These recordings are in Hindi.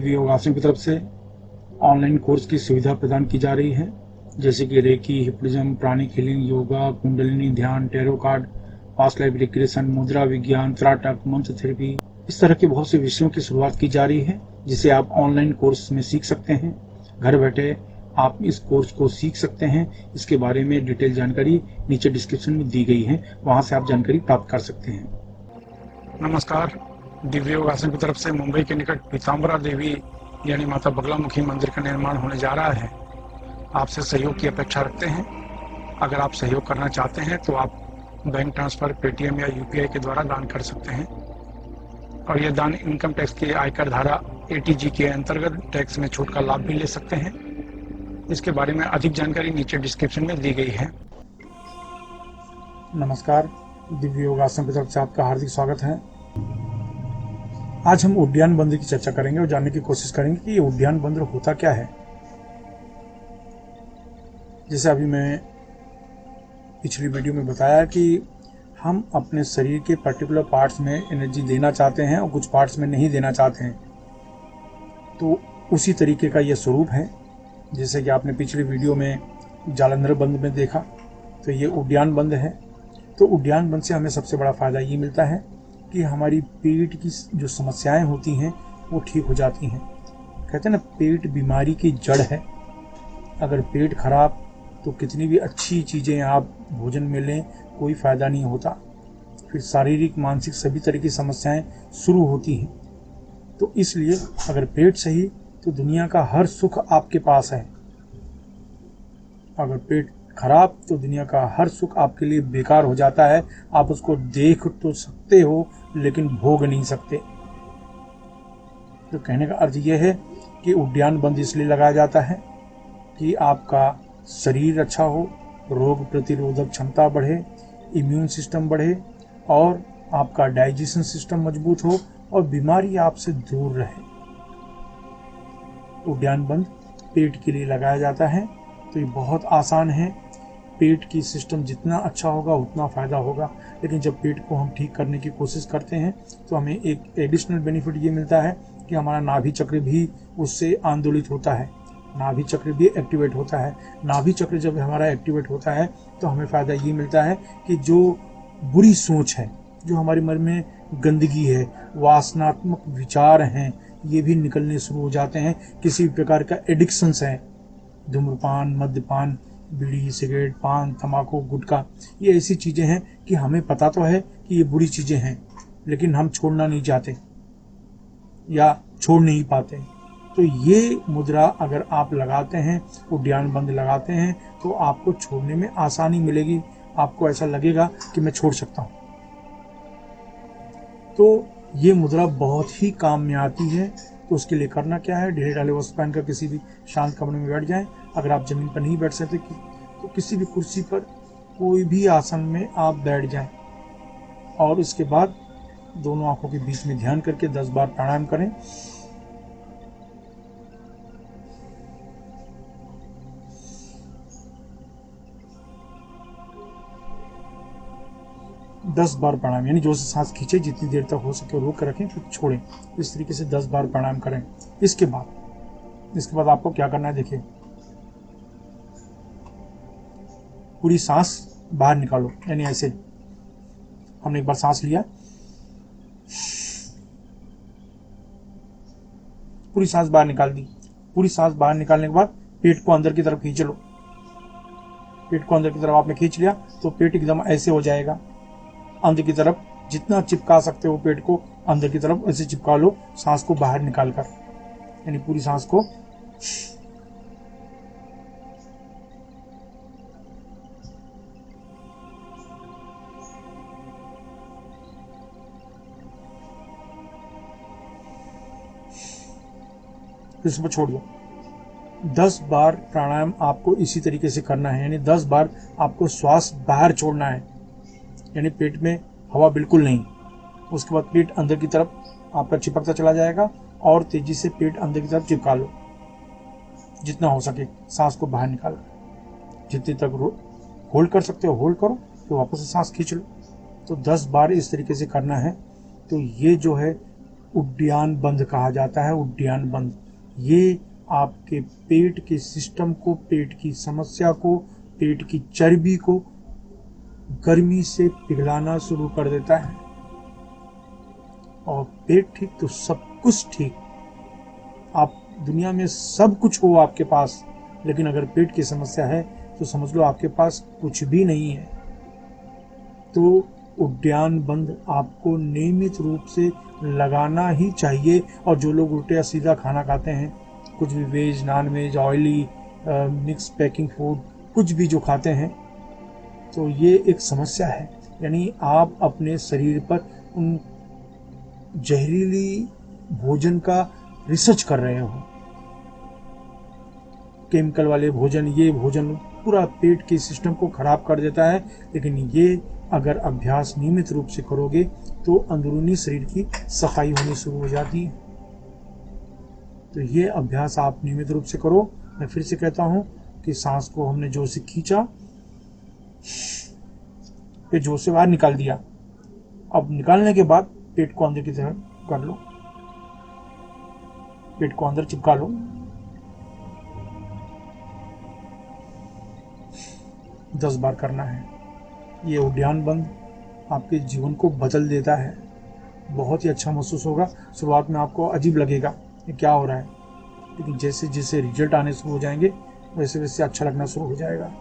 दिव्य योगासन की तरफ से ऑनलाइन कोर्स की सुविधा प्रदान की जा रही है, जैसे कि reiki, hypnotism, pranic healing, yoga, kundalini ध्यान, tarot card, past life regression, मुद्रा विज्ञान, त्राटक, मंत्र थेरेपी। इस तरह के बहुत से विषयों की शुरुआत की जा रही है, जिसे आप ऑनलाइन कोर्स में सीख सकते हैं। घर बैठे आप इस कोर्स को सीख सकते हैं। इसके बारे में डिटेल जानकारी नीचे डिस्क्रिप्शन में दी गई है, वहां से आप जानकारी प्राप्त कर सकते हैं। नमस्कार, दिव्य योगासन की तरफ से मुंबई के निकट पीताम्बरा देवी यानी माता बगलामुखी मंदिर का निर्माण होने जा रहा है। आपसे सहयोग की अपेक्षा रखते हैं। अगर आप सहयोग करना चाहते हैं तो आप बैंक ट्रांसफर, पेटीएम या यूपीआई के द्वारा दान कर सकते हैं और यह दान इनकम टैक्स के आयकर धारा एटीजी के अंतर्गत टैक्स में छूट का लाभ भी ले सकते हैं। इसके बारे में अधिक जानकारी नीचे डिस्क्रिप्शन में दी गई है। नमस्कार, दिव्य योगासन की तरफ से आपका हार्दिक स्वागत है। आज हम उद्यान बंद की चर्चा करेंगे और जानने की कोशिश करेंगे कि ये उद्यान बंद होता क्या है। जैसे अभी मैं पिछली वीडियो में बताया कि हम अपने शरीर के पर्टिकुलर पार्ट्स में एनर्जी देना चाहते हैं और कुछ पार्ट्स में नहीं देना चाहते हैं, तो उसी तरीके का यह स्वरूप है। जैसे कि आपने पिछली वीडियो में जालंधर बंद में देखा, तो ये उद्यान बंद है। तो उद्यान बंद से हमें सबसे बड़ा फायदा ये मिलता है कि हमारी पेट की जो समस्याएं होती हैं वो ठीक हो जाती हैं। कहते हैं ना, पेट बीमारी की जड़ है। अगर पेट खराब तो कितनी भी अच्छी चीज़ें आप भोजन में लें, कोई फ़ायदा नहीं होता। फिर शारीरिक, मानसिक सभी तरह की समस्याएं शुरू होती हैं। तो इसलिए अगर पेट सही तो दुनिया का हर सुख आपके पास है। अगर पेट खराब तो दुनिया का हर सुख आपके लिए बेकार हो जाता है। आप उसको देख तो सकते हो लेकिन भोग नहीं सकते। तो कहने का अर्थ यह है कि उद्यान बंद इसलिए लगाया जाता है कि आपका शरीर अच्छा हो, रोग प्रतिरोधक क्षमता बढ़े, इम्यून सिस्टम बढ़े और आपका डाइजेशन सिस्टम मजबूत हो और बीमारी आपसे दूर रहे। उद्यान बंद पेट के लिए लगाया जाता है। तो ये बहुत आसान है। पेट की सिस्टम जितना अच्छा होगा उतना फ़ायदा होगा। लेकिन जब पेट को हम ठीक करने की कोशिश करते हैं तो हमें एक एडिशनल बेनिफिट ये मिलता है कि हमारा नाभि चक्र भी उससे आंदोलित होता है, नाभि चक्र भी एक्टिवेट होता है। नाभि चक्र जब हमारा एक्टिवेट होता है तो हमें फ़ायदा ये मिलता है कि जो बुरी सोच है, जो हमारे मन में गंदगी है, वासनात्मक विचार हैं, ये भी निकलने शुरू हो जाते हैं। किसी भी प्रकार का एडिक्शंस है, धूम्रपान, मद्यपान, बीड़ी, सिगरेट, पान, तंबाकू, गुटखा, ये ऐसी चीज़ें हैं कि हमें पता तो है कि ये बुरी चीज़ें हैं, लेकिन हम छोड़ना नहीं चाहते या छोड़ नहीं पाते। तो ये मुद्रा अगर आप लगाते हैं, उद्यान बंद लगाते हैं, तो आपको छोड़ने में आसानी मिलेगी। आपको ऐसा लगेगा कि मैं छोड़ सकता हूँ। तो ये मुद्रा बहुत ही काम में आती है। तो उसके लिए करना क्या है, ढेर डाले वस्त्र पहनकर किसी भी शांत कमरे में बैठ जाएं। अगर आप जमीन पर नहीं बैठ सकते तो किसी भी कुर्सी पर, कोई भी आसन में आप बैठ जाएं और उसके बाद दोनों आंखों के बीच में ध्यान करके 10 बार प्राणायाम करें। दस बार प्राणायाम, यानी जोर से सांस खींचे, जितनी देर तक हो सके रोक कर रखें, फिर छोड़ें। इस तरीके से 10 बार प्राणायाम करें। इसके बाद आपको क्या करना है, देखिए, पूरी सांस बाहर निकालो। यानी ऐसे हमने एक बार सांस लिया, पूरी सांस बाहर निकाल दी। पूरी सांस बाहर निकालने के बाद पेट को अंदर की तरफ खींच लो। पेट को अंदर की तरफ आपने खींच लिया तो पेट एकदम ऐसे हो जाएगा, अंदर की तरफ जितना चिपका सकते हो पेट को अंदर की तरफ ऐसे चिपका लो, सांस को बाहर निकाल कर। यानी पूरी सांस को इस पर छोड़ दो। 10 बार प्राणायाम आपको इसी तरीके से करना है। यानी 10 बार आपको श्वास बाहर छोड़ना है, यानी पेट में हवा बिल्कुल नहीं। उसके बाद पेट अंदर की तरफ आपका चिपकता चला जाएगा और तेजी से पेट अंदर की तरफ चिपका लो, जितना हो सके। सांस को बाहर निकाल, जितनी तक होल्ड कर सकते हो होल्ड करो, फिर वापस से सांस खींच लो। तो 10 बार इस तरीके से करना है। तो ये जो है उड्डयन बंद कहा जाता है। उड्डयन बंद ये आपके पेट के सिस्टम को, पेट की समस्या को, पेट की चर्बी को गर्मी से पिघलाना शुरू कर देता है। और पेट ठीक तो सब कुछ ठीक। आप दुनिया में सब कुछ हो आपके पास, लेकिन अगर पेट की समस्या है तो समझ लो आपके पास कुछ भी नहीं है। तो उड्डयन बंद आपको नियमित रूप से लगाना ही चाहिए। और जो लोग उल्टा सीधा खाना खाते हैं, कुछ भी veg, non veg, oily, mix packing food, कुछ भी जो खाते हैं, तो ये एक समस्या है। यानी आप अपने शरीर पर उन जहरीली भोजन का रिसर्च कर रहे हो। केमिकल वाले भोजन, ये भोजन पूरा पेट के सिस्टम को खराब कर देता है। लेकिन ये अगर अभ्यास नियमित रूप से करोगे तो अंदरूनी शरीर की सफाई होनी शुरू हो जाती है। तो ये अभ्यास आप नियमित रूप से करो। मैं फिर से कहता हूँ कि सांस को हमने जोर से खींचा, फिर जोर से बाहर निकाल दिया। अब निकालने के बाद पेट को अंदर की तरफ कर लो, पेट को अंदर चिपका लो। 10 बार करना है। ये उड्डयन बंद आपके जीवन को बदल देता है। बहुत ही अच्छा महसूस होगा। शुरुआत में आपको अजीब लगेगा कि क्या हो रहा है, लेकिन जैसे जैसे रिजल्ट आने शुरू हो जाएंगे वैसे वैसे अच्छा लगना शुरू हो जाएगा।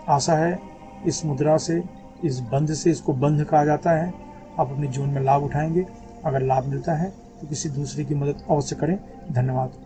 आशा है इस मुद्रा से, इस बंद से, इसको बंद कहा जाता है, आप अपने जीवन में लाभ उठाएंगे। अगर लाभ मिलता है तो किसी दूसरे की मदद अवश्य करें। धन्यवाद।